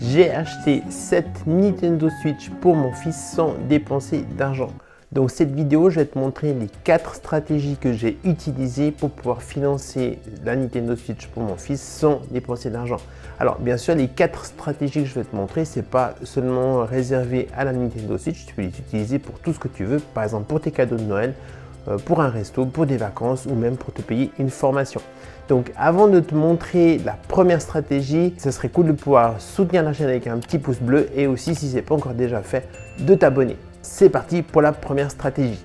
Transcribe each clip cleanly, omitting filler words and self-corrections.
J'ai acheté cette Nintendo Switch pour mon fils sans dépenser d'argent. Donc cette vidéo, je vais te montrer les 4 stratégies que j'ai utilisées pour pouvoir financer la Nintendo Switch pour mon fils sans dépenser d'argent. Alors bien sûr, les 4 stratégies que je vais te montrer, c'est pas seulement réservé à la Nintendo Switch, tu peux les utiliser pour tout ce que tu veux, par exemple pour tes cadeaux de Noël, pour un resto, pour des vacances ou même pour te payer une formation. Donc avant de te montrer la première stratégie, ce serait cool de pouvoir soutenir la chaîne avec un petit pouce bleu et aussi, si ce n'est pas encore déjà fait, de t'abonner. C'est parti pour la première stratégie.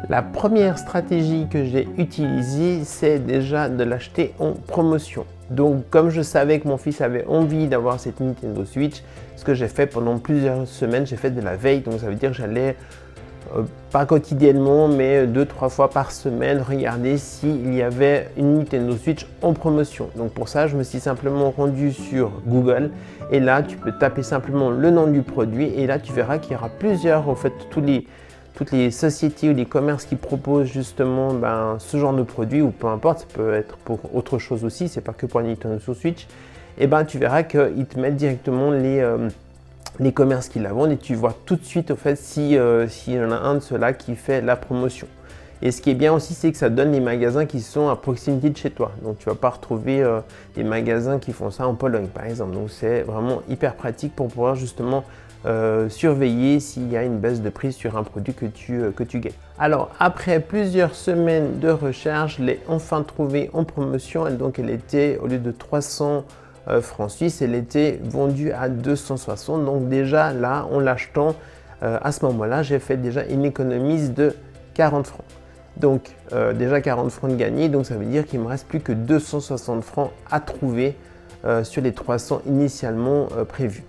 La première stratégie que j'ai utilisée, c'est déjà de l'acheter en promotion. Donc comme je savais que mon fils avait envie d'avoir cette Nintendo Switch, ce que j'ai fait pendant plusieurs semaines, j'ai fait de la veille, donc ça veut dire que j'allais pas quotidiennement, mais 2-3 fois par semaine, regarder s'il y avait une Nintendo Switch en promotion. Donc pour ça, je me suis simplement rendu sur Google et là, tu peux taper simplement le nom du produit et là, tu verras qu'il y aura plusieurs, en fait, toutes les sociétés ou les commerces qui proposent justement ce genre de produit ou peu importe, ça peut être pour autre chose aussi, c'est pas que pour la Nintendo Switch. Et tu verras qu'ils te mettent directement les commerces qui la vendent et tu vois tout de suite au fait s'il y en a un de ceux-là qui fait la promotion. Et ce qui est bien aussi, c'est que ça donne les magasins qui sont à proximité de chez toi. Donc tu ne vas pas retrouver des magasins qui font ça en Pologne par exemple. Donc c'est vraiment hyper pratique pour pouvoir justement surveiller s'il y a une baisse de prix sur un produit que tu gagnes. Alors après plusieurs semaines de recherche, je l'ai enfin trouvée en promotion. Donc elle était, au lieu de 300 francs suisses, elle était vendue à 260. Donc déjà là, en l'achetant à ce moment-là, j'ai fait déjà une économie de 40 francs. Donc déjà 40 francs de gagné, donc ça veut dire qu'il ne me reste plus que 260 francs à trouver sur les 300 initialement prévus.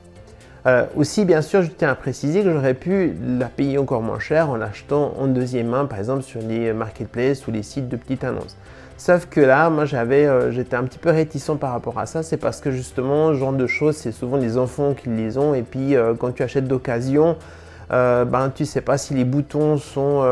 Aussi, bien sûr, je tiens à préciser que j'aurais pu la payer encore moins cher en l'achetant en deuxième main, par exemple sur les marketplaces ou les sites de petites annonces. Sauf que là, moi, j'étais un petit peu réticent par rapport à ça. C'est parce que justement, ce genre de choses, c'est souvent les enfants qui les ont. Et puis, quand tu achètes d'occasion, tu ne sais pas si les boutons sont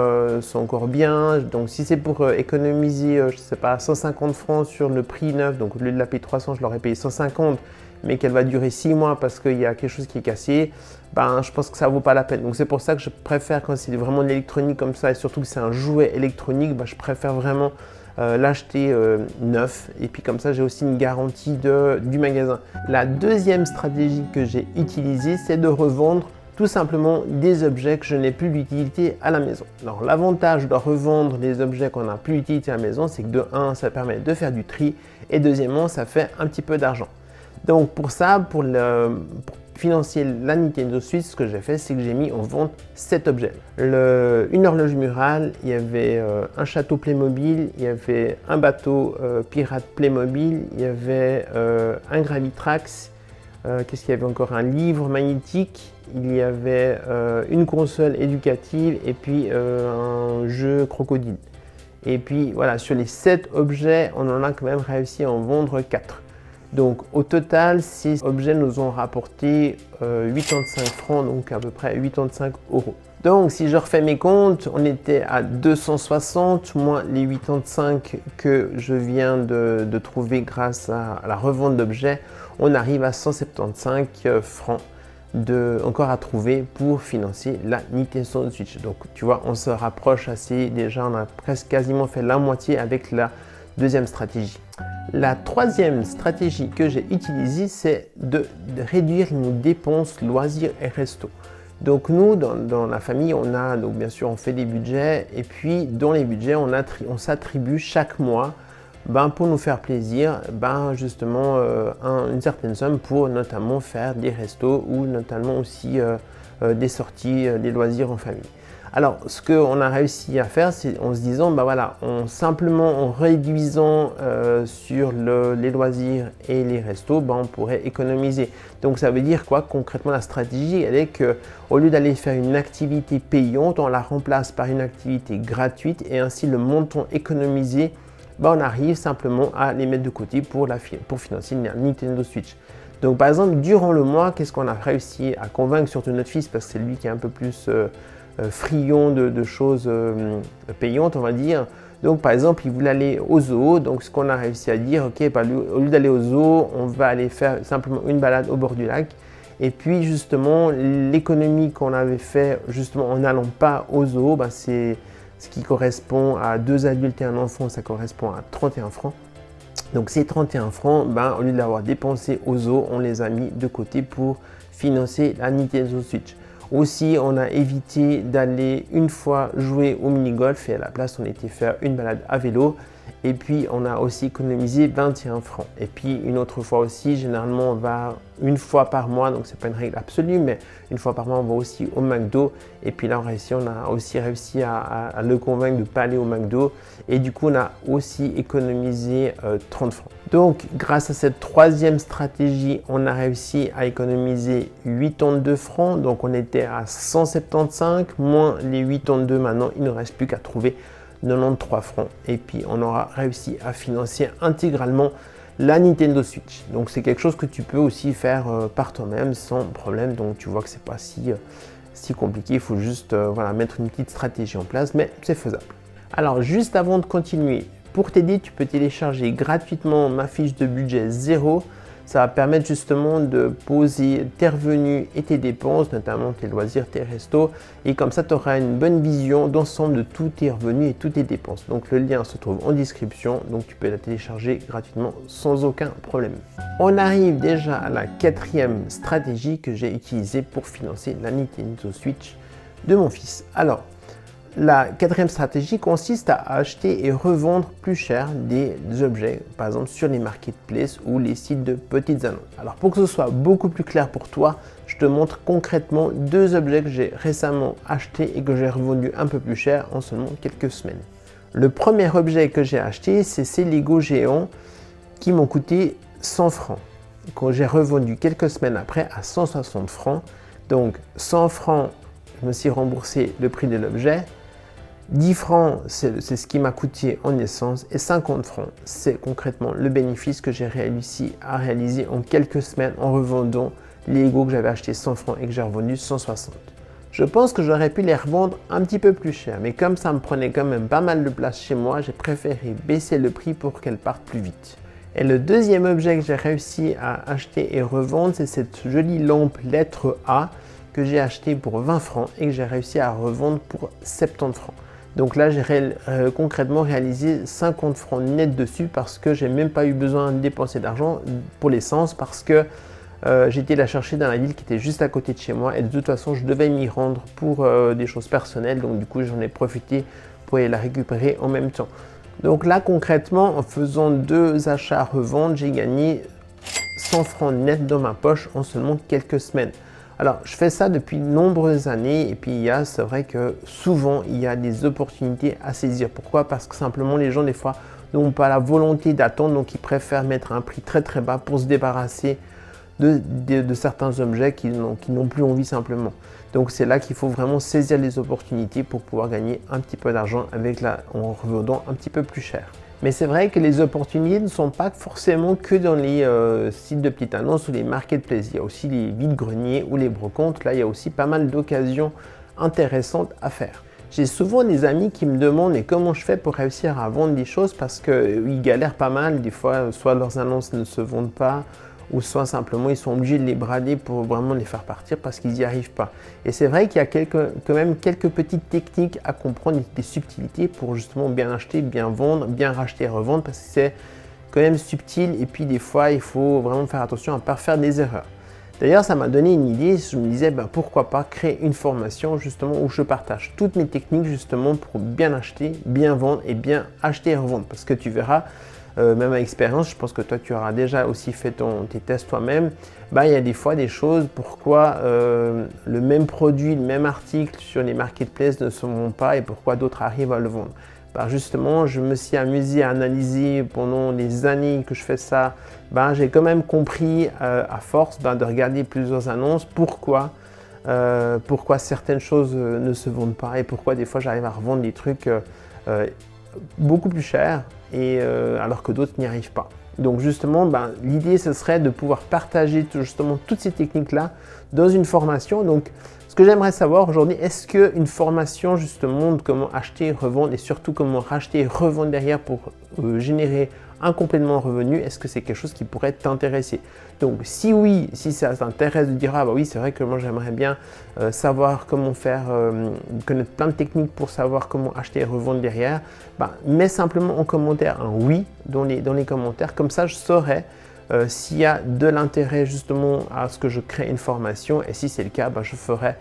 encore bien. Donc, si c'est pour économiser, je ne sais pas, 150 francs sur le prix neuf, donc au lieu de la payer 300, je l'aurais payé 150, mais qu'elle va durer 6 mois parce qu'il y a quelque chose qui est cassé, je pense que ça ne vaut pas la peine. Donc c'est pour ça que je préfère, quand c'est vraiment de l'électronique comme ça, et surtout que c'est un jouet électronique, je préfère vraiment l'acheter neuf. Et puis comme ça, j'ai aussi une garantie du magasin. La deuxième stratégie que j'ai utilisée, c'est de revendre tout simplement des objets que je n'ai plus d'utilité à la maison. Alors l'avantage de revendre des objets qu'on n'a plus d'utilité à la maison, c'est que de 1, ça permet de faire du tri, et deuxièmement, ça fait un petit peu d'argent. Donc pour ça, pour financer la Nintendo Switch, ce que j'ai fait, c'est que j'ai mis en vente 7 objets. Une horloge murale, il y avait un château Playmobil, il y avait un bateau pirate Playmobil, il y avait un Gravitrax, qu'est-ce qu'il y avait encore? Un livre magnétique, il y avait une console éducative et puis un jeu crocodile. Et puis voilà, sur les 7 objets, on en a quand même réussi à en vendre 4. Donc au total, ces objets nous ont rapporté 85 francs, donc à peu près 85 euros. Donc si je refais mes comptes, on était à 260 moins les 85 que je viens de trouver grâce à la revente d'objets, on arrive à 175 francs encore à trouver pour financer la Nintendo Switch. Donc tu vois, on se rapproche assez, déjà on a presque quasiment fait la moitié avec la deuxième stratégie. La troisième stratégie que j'ai utilisée, c'est de réduire nos dépenses loisirs et resto. Donc nous, dans la famille, donc bien sûr, on fait des budgets et puis dans les budgets, on s'attribue chaque mois pour nous faire plaisir, justement une certaine somme pour notamment faire des restos ou notamment aussi des sorties, des loisirs en famille. Alors, ce qu'on a réussi à faire, c'est en se disant, simplement en réduisant sur les loisirs et les restos, on pourrait économiser. Donc, ça veut dire quoi? Concrètement, la stratégie, elle est qu'au lieu d'aller faire une activité payante, on la remplace par une activité gratuite et ainsi le montant économisé, on arrive simplement à les mettre de côté pour financer une Nintendo Switch. Donc, par exemple, durant le mois, qu'est-ce qu'on a réussi à convaincre surtout notre fils, parce que c'est lui qui est un peu plus friand de choses payantes, on va dire. Donc par exemple, il voulait aller au zoo, donc ce qu'on a réussi à dire, ok, au lieu d'aller au zoo, on va aller faire simplement une balade au bord du lac. Et puis justement, l'économie qu'on avait fait justement en n'allant pas au zoo, c'est ce qui correspond à 2 adultes et un enfant, ça correspond à 31 francs. Donc ces 31 francs, au lieu de l'avoir dépensé au zoo, on les a mis de côté pour financer la Nintendo Switch. Aussi, on a évité d'aller une fois jouer au mini-golf et à la place, on était faire une balade à vélo. Et puis, on a aussi économisé 21 francs. Et puis, une autre fois aussi, généralement, on va une fois par mois, donc c'est pas une règle absolue, mais une fois par mois, on va aussi au McDo. Et puis là, on a aussi réussi à le convaincre de ne pas aller au McDo. Et du coup, on a aussi économisé 30 francs. Donc, grâce à cette troisième stratégie, on a réussi à économiser 82 francs. Donc, on était à 175, moins les 82 maintenant, il ne reste plus qu'à trouver 93 francs et puis on aura réussi à financer intégralement la Nintendo Switch. Donc c'est quelque chose que tu peux aussi faire par toi-même sans problème. Donc tu vois que c'est pas si compliqué, il faut juste mettre une petite stratégie en place, mais c'est faisable. Alors juste avant de continuer, pour t'aider, tu peux télécharger gratuitement ma fiche de budget 0. Ça va permettre justement de poser tes revenus et tes dépenses, notamment tes loisirs, tes restos. Et comme ça, tu auras une bonne vision d'ensemble de tous tes revenus et toutes tes dépenses. Donc le lien se trouve en description, donc tu peux la télécharger gratuitement sans aucun problème. On arrive déjà à la 4e stratégie que j'ai utilisée pour financer la Nintendo Switch de mon fils. Alors, la 4e stratégie consiste à acheter et revendre plus cher des objets, par exemple sur les marketplaces ou les sites de petites annonces. Alors pour que ce soit beaucoup plus clair pour toi, je te montre concrètement 2 objets que j'ai récemment achetés et que j'ai revendus un peu plus cher en seulement quelques semaines. Le premier objet que j'ai acheté, c'est ces Lego géants qui m'ont coûté 100 francs, que j'ai revendu quelques semaines après à 160 francs. Donc 100 francs, je me suis remboursé le prix de l'objet. 10 francs, c'est ce qui m'a coûté en essence et 50 francs, c'est concrètement le bénéfice que j'ai réussi à réaliser en quelques semaines en revendant les Lego que j'avais acheté 100 francs et que j'ai revendu 160. Je pense que j'aurais pu les revendre un petit peu plus cher, mais comme ça me prenait quand même pas mal de place chez moi, j'ai préféré baisser le prix pour qu'elles partent plus vite. Et le deuxième objet que j'ai réussi à acheter et revendre, c'est cette jolie lampe lettre A que j'ai acheté pour 20 francs et que j'ai réussi à revendre pour 70 francs. Donc là, j'ai concrètement réalisé 50 francs net dessus parce que j'ai même pas eu besoin de dépenser d'argent pour l'essence parce que j'étais la chercher dans la ville qui était juste à côté de chez moi et de toute façon, je devais m'y rendre pour des choses personnelles. Donc du coup, j'en ai profité pour aller la récupérer en même temps. Donc là, concrètement, en faisant 2 achats à revendre, j'ai gagné 100 francs net dans ma poche en seulement quelques semaines. Alors, je fais ça depuis de nombreuses années et puis c'est vrai que souvent, il y a des opportunités à saisir. Pourquoi? Parce que simplement, les gens, des fois, n'ont pas la volonté d'attendre, donc ils préfèrent mettre un prix très très bas pour se débarrasser de certains objets qui n'ont plus envie simplement. Donc, c'est là qu'il faut vraiment saisir les opportunités pour pouvoir gagner un petit peu d'argent en revendant un petit peu plus cher. Mais c'est vrai que les opportunités ne sont pas forcément que dans les sites de petites annonces ou les marketplaces. Il y a aussi les vides-greniers ou les brocantes. Là, il y a aussi pas mal d'occasions intéressantes à faire. J'ai souvent des amis qui me demandent comment je fais pour réussir à vendre des choses parce qu'ils galèrent pas mal. Des fois, soit leurs annonces ne se vendent pas, ou soit simplement ils sont obligés de les brader pour vraiment les faire partir parce qu'ils n'y arrivent pas. Et c'est vrai qu'il y a quand même quelques petites techniques à comprendre, des subtilités pour justement bien acheter, bien vendre, bien racheter et revendre parce que c'est quand même subtil et puis des fois il faut vraiment faire attention à ne pas faire des erreurs. D'ailleurs, ça m'a donné une idée, je me disais pourquoi pas créer une formation justement où je partage toutes mes techniques justement pour bien acheter, bien vendre et bien acheter et revendre parce que tu verras, même à expérience, je pense que toi tu auras déjà aussi fait tes tests toi-même, il y a des fois des choses, pourquoi le même produit, le même article sur les marketplaces ne se vend pas et pourquoi d'autres arrivent à le vendre. Justement, je me suis amusé à analyser pendant les années que je fais ça, j'ai quand même compris à force de regarder plusieurs annonces pourquoi certaines choses ne se vendent pas et pourquoi des fois j'arrive à revendre des trucs beaucoup plus cher alors que d'autres n'y arrivent pas. Donc justement, l'idée ce serait de pouvoir partager justement toutes ces techniques-là dans une formation. Donc ce que j'aimerais savoir aujourd'hui, est-ce qu'une formation justement de comment acheter, revendre et surtout comment racheter et revendre derrière pour générer un complément de revenu, est-ce que c'est quelque chose qui pourrait t'intéresser? Donc si oui, si ça t'intéresse de dire ah bah oui c'est vrai que moi j'aimerais bien savoir comment faire, connaître plein de techniques pour savoir comment acheter et revendre derrière, bah, mets simplement en commentaire un oui dans les commentaires, comme ça je saurai s'il y a de l'intérêt justement à ce que je crée une formation, et si c'est le cas, bah, je ferai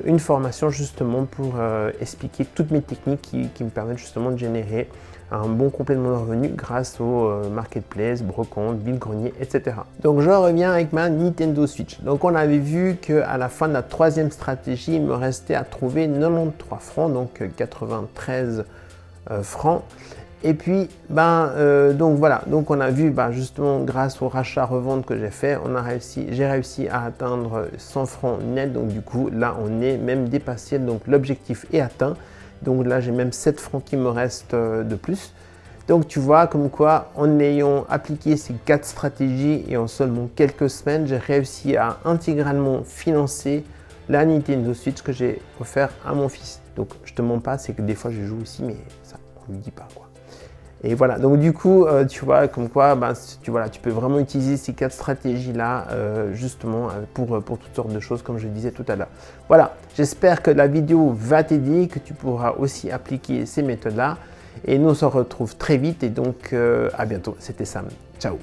une formation justement pour expliquer toutes mes techniques qui me permettent justement de générer un bon complément de revenu grâce au marketplace, brocante, vide-grenier, etc. Donc je reviens avec ma Nintendo Switch. Donc on avait vu qu'à la fin de la troisième stratégie, il me restait à trouver 93 francs, donc 93 francs. Et puis, donc voilà, donc on a vu justement grâce au rachat-revente que j'ai fait, j'ai réussi à atteindre 100 francs net. Donc du coup, là, on est même dépassé, donc l'objectif est atteint. Donc là, j'ai même 7 francs qui me restent de plus. Donc tu vois, comme quoi, en ayant appliqué ces 4 stratégies et en seulement quelques semaines, j'ai réussi à intégralement financer la Nintendo Switch que j'ai offert à mon fils. Donc je te mens pas, c'est que des fois je joue aussi, mais ça, on ne lui dit pas quoi. Et voilà, donc du coup, tu vois, comme quoi, tu peux vraiment utiliser ces 4 stratégies-là, justement, pour toutes sortes de choses, comme je disais tout à l'heure. Voilà, j'espère que la vidéo va t'aider, que tu pourras aussi appliquer ces méthodes-là. Et nous on se retrouve très vite, et donc à bientôt. C'était Sam. Ciao.